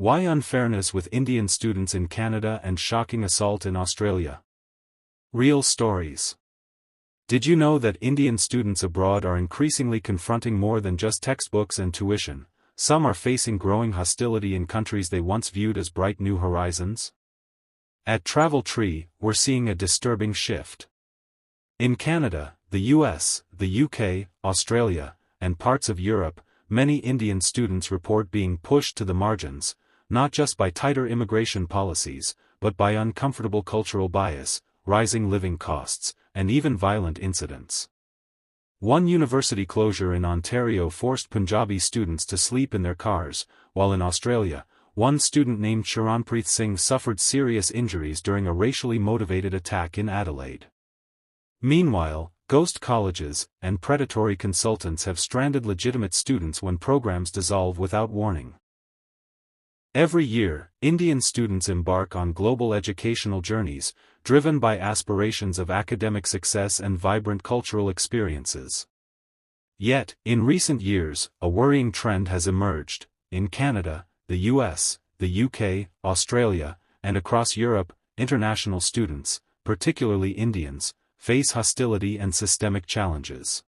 Why unfairness with Indian students in Canada and shocking assault in Australia? Real stories. Did you know that Indian students abroad are increasingly confronting more than just textbooks and tuition? Some are facing growing hostility in countries they once viewed as bright new horizons. At Travel Tree, we're seeing a disturbing shift. In Canada, the US, the UK, Australia, and parts of Europe, many Indian students report being pushed to the margins, not just by tighter immigration policies, but by uncomfortable cultural bias, rising living costs, and even violent incidents. One university closure in Ontario forced Punjabi students to sleep in their cars, while in Australia, one student named Charanpreet Singh suffered serious injuries during a racially motivated attack in Adelaide. Meanwhile, ghost colleges and predatory consultants have stranded legitimate students when programs dissolve without warning. Every year, Indian students embark on global educational journeys, driven by aspirations of academic success and vibrant cultural experiences. Yet, in recent years, a worrying trend has emerged. In Canada, the US, the UK, Australia, and across Europe, international students, particularly Indians, face hostility and systemic challenges.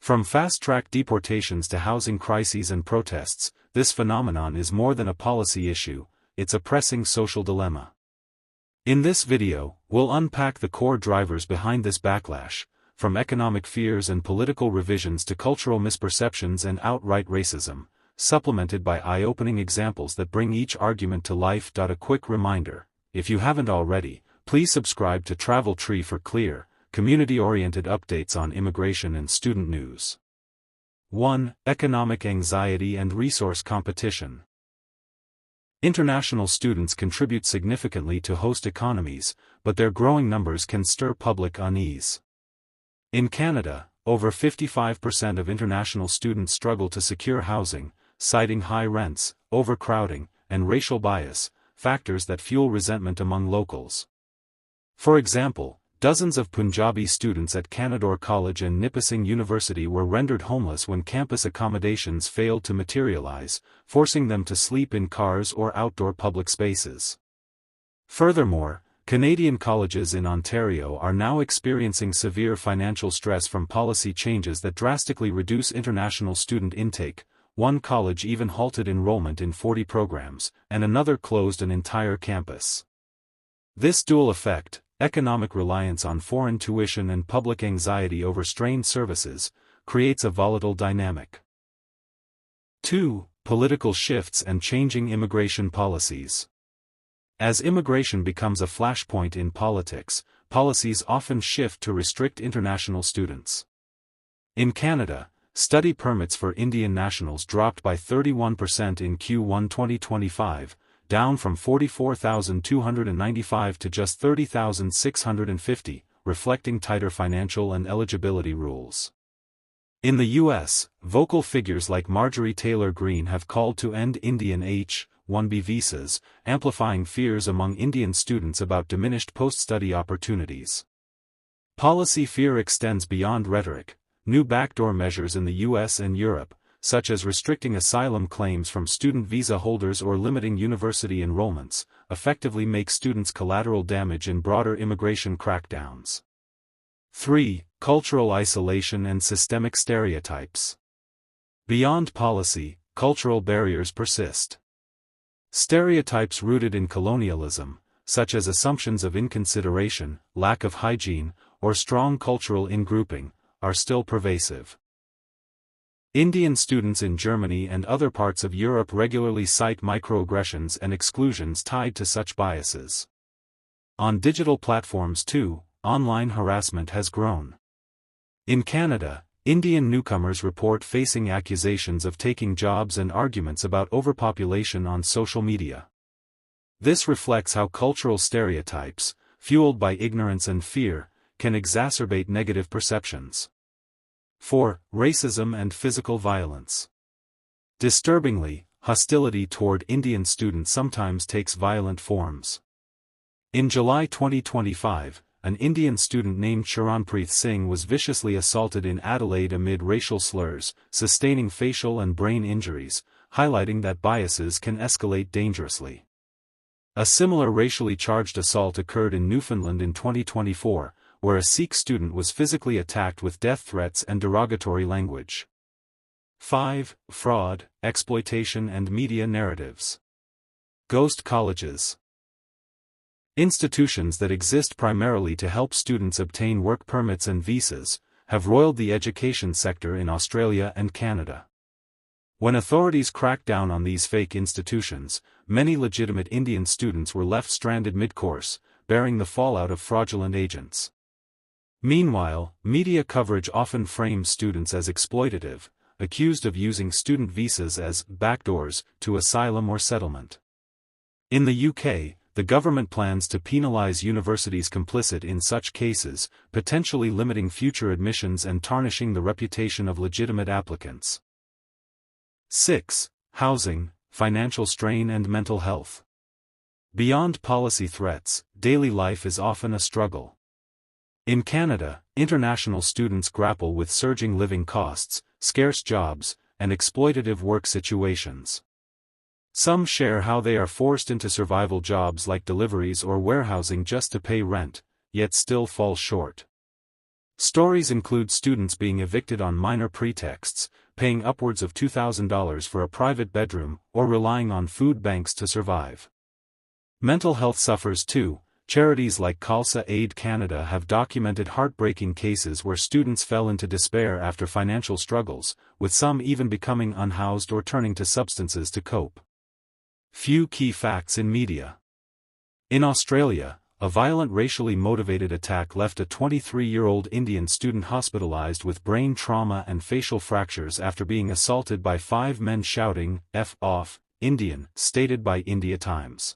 From fast-track deportations to housing crises and protests, this phenomenon is more than a policy issue, it's a pressing social dilemma. In this video, we'll unpack the core drivers behind this backlash, from economic fears and political revisions to cultural misperceptions and outright racism, supplemented by eye-opening examples that bring each argument to life. A quick reminder, if you haven't already, please subscribe to Travel Tree for clear, community-oriented updates on immigration and student news. 1. Economic anxiety and resource competition. International students contribute significantly to host economies, but their growing numbers can stir public unease. In Canada, over 55% of international students struggle to secure housing, citing high rents, overcrowding, and racial bias, factors that fuel resentment among locals. For example, dozens of Punjabi students at Canadore College and Nipissing University were rendered homeless when campus accommodations failed to materialize, forcing them to sleep in cars or outdoor public spaces. Furthermore, Canadian colleges in Ontario are now experiencing severe financial stress from policy changes that drastically reduce international student intake. One college even halted enrollment in 40 programs, and another closed an entire campus. This dual effect, economic reliance on foreign tuition and public anxiety over strained services, creates a volatile dynamic. 2. Political shifts and changing immigration policies. As immigration becomes a flashpoint in politics, policies often shift to restrict international students. In Canada, study permits for Indian nationals dropped by 31% in Q1 2025, down from 44,295 to just 30,650, reflecting tighter financial and eligibility rules. In the US, vocal figures like Marjorie Taylor Greene have called to end Indian H-1B visas, amplifying fears among Indian students about diminished post-study opportunities. Policy fear extends beyond rhetoric. New backdoor measures in the US and Europe, such as restricting asylum claims from student visa holders or limiting university enrollments, effectively make students collateral damage in broader immigration crackdowns. 3. Cultural isolation and systemic stereotypes. Beyond policy, cultural barriers persist. Stereotypes rooted in colonialism, such as assumptions of inconsideration, lack of hygiene, or strong cultural in-grouping, are still pervasive. Indian students in Germany and other parts of Europe regularly cite microaggressions and exclusions tied to such biases. On digital platforms too, online harassment has grown. In Canada, Indian newcomers report facing accusations of taking jobs and arguments about overpopulation on social media. This reflects how cultural stereotypes, fueled by ignorance and fear, can exacerbate negative perceptions. 4. Racism and physical violence. Disturbingly, hostility toward Indian students sometimes takes violent forms. In July 2025, an Indian student named Charanpreet Singh was viciously assaulted in Adelaide amid racial slurs, sustaining facial and brain injuries, highlighting that biases can escalate dangerously. A similar racially charged assault occurred in Newfoundland in 2024, where a Sikh student was physically attacked with death threats and derogatory language. 5. Fraud, exploitation and media narratives. Ghost colleges. Institutions that exist primarily to help students obtain work permits and visas, have roiled the education sector in Australia and Canada. When authorities cracked down on these fake institutions, many legitimate Indian students were left stranded mid-course, bearing the fallout of fraudulent agents. Meanwhile, media coverage often frames students as exploitative, accused of using student visas as backdoors to asylum or settlement. In the UK, the government plans to penalise universities complicit in such cases, potentially limiting future admissions and tarnishing the reputation of legitimate applicants. 6. Housing, financial strain and mental health. Beyond policy threats, daily life is often a struggle. In Canada, international students grapple with surging living costs, scarce jobs, and exploitative work situations. Some share how they are forced into survival jobs like deliveries or warehousing just to pay rent, yet still fall short. Stories include students being evicted on minor pretexts, paying upwards of $2,000 for a private bedroom, or relying on food banks to survive. Mental health suffers too. Charities like Khalsa Aid Canada have documented heartbreaking cases where students fell into despair after financial struggles, with some even becoming unhoused or turning to substances to cope. Few key facts in media. In Australia, a violent racially motivated attack left a 23-year-old Indian student hospitalized with brain trauma and facial fractures after being assaulted by 5 men shouting, "F off, Indian," stated by India Times.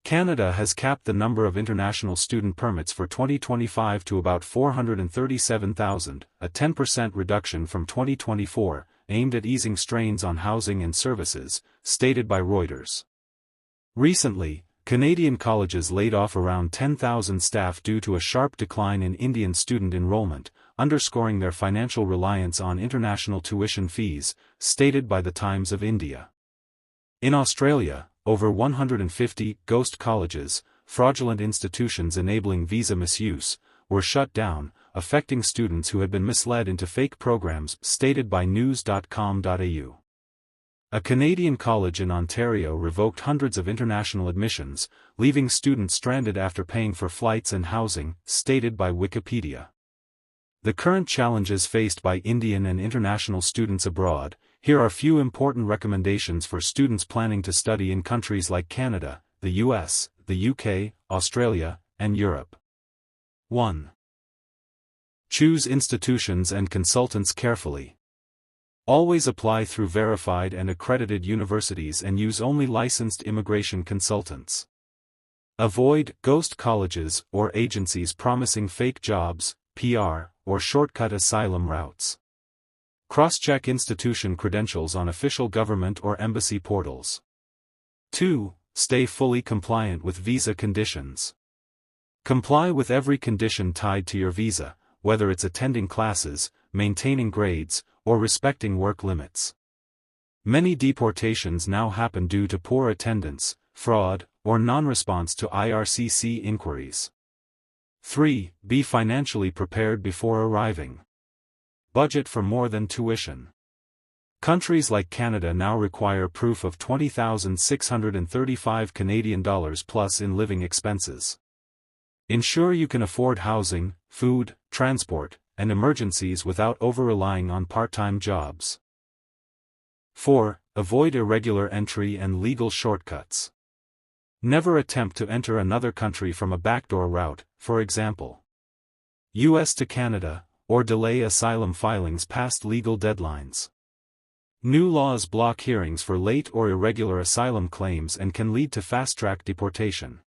Canada has capped the number of international student permits for 2025 to about 437,000, a 10% reduction from 2024, aimed at easing strains on housing and services, stated by Reuters. Recently, Canadian colleges laid off around 10,000 staff due to a sharp decline in Indian student enrollment, underscoring their financial reliance on international tuition fees, stated by the Times of India. In Australia, over 150 ghost colleges, fraudulent institutions enabling visa misuse, were shut down, affecting students who had been misled into fake programs, stated by news.com.au. A Canadian college in Ontario revoked hundreds of international admissions, leaving students stranded after paying for flights and housing, stated by Wikipedia. The current challenges faced by Indian and international students abroad. Here are a few important recommendations for students planning to study in countries like Canada, the US, the UK, Australia, and Europe. 1. Choose institutions and consultants carefully. Always apply through verified and accredited universities and use only licensed immigration consultants. Avoid ghost colleges or agencies promising fake jobs, PR, or shortcut asylum routes. Cross-check institution credentials on official government or embassy portals. 2. Stay fully compliant with visa conditions. Comply with every condition tied to your visa, whether it's attending classes, maintaining grades, or respecting work limits. Many deportations now happen due to poor attendance, fraud, or non-response to IRCC inquiries. 3. Be financially prepared before arriving. Budget for more than tuition. Countries like Canada now require proof of $20,635 Canadian dollars plus in living expenses. Ensure you can afford housing, food, transport, and emergencies without over-relying on part-time jobs. 4. Avoid irregular entry and legal shortcuts. Never attempt to enter another country from a backdoor route, for example, US to Canada, or delay asylum filings past legal deadlines. New laws block hearings for late or irregular asylum claims and can lead to fast-track deportation.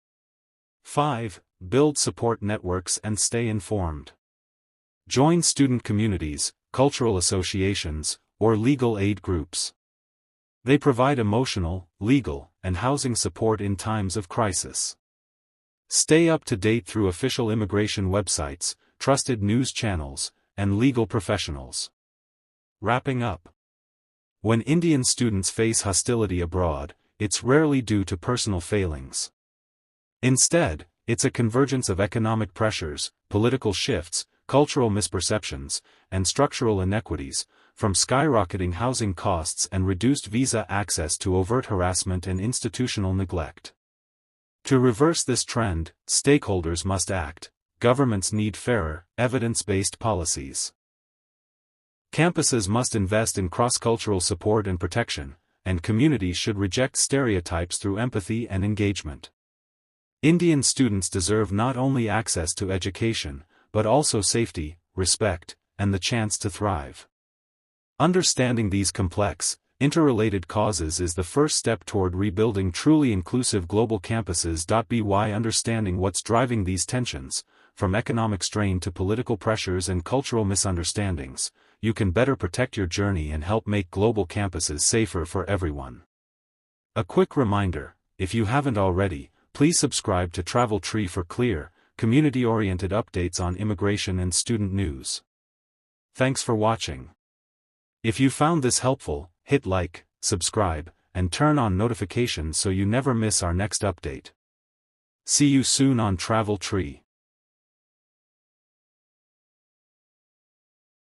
5. Build support networks and stay informed. Join student communities, cultural associations, or legal aid groups. They provide emotional, legal, and housing support in times of crisis. Stay up to date through official immigration websites, trusted news channels, and legal professionals. Wrapping up. When Indian students face hostility abroad, it's rarely due to personal failings. Instead, it's a convergence of economic pressures, political shifts, cultural misperceptions, and structural inequities, from skyrocketing housing costs and reduced visa access to overt harassment and institutional neglect. To reverse this trend, stakeholders must act. Governments need fairer, evidence-based policies. Campuses must invest in cross-cultural support and protection, and communities should reject stereotypes through empathy and engagement. Indian students deserve not only access to education, but also safety, respect, and the chance to thrive. Understanding these complex, interrelated causes is the first step toward rebuilding truly inclusive global campuses. By understanding what's driving these tensions, from economic strain to political pressures and cultural misunderstandings, you can better protect your journey and help make global campuses safer for everyone. A quick reminder, if you haven't already, please subscribe to Travel Tree for clear, community-oriented updates on immigration and student news. Thanks for watching. If you found this helpful, hit like, subscribe, and turn on notifications so you never miss our next update. See you soon on Travel Tree.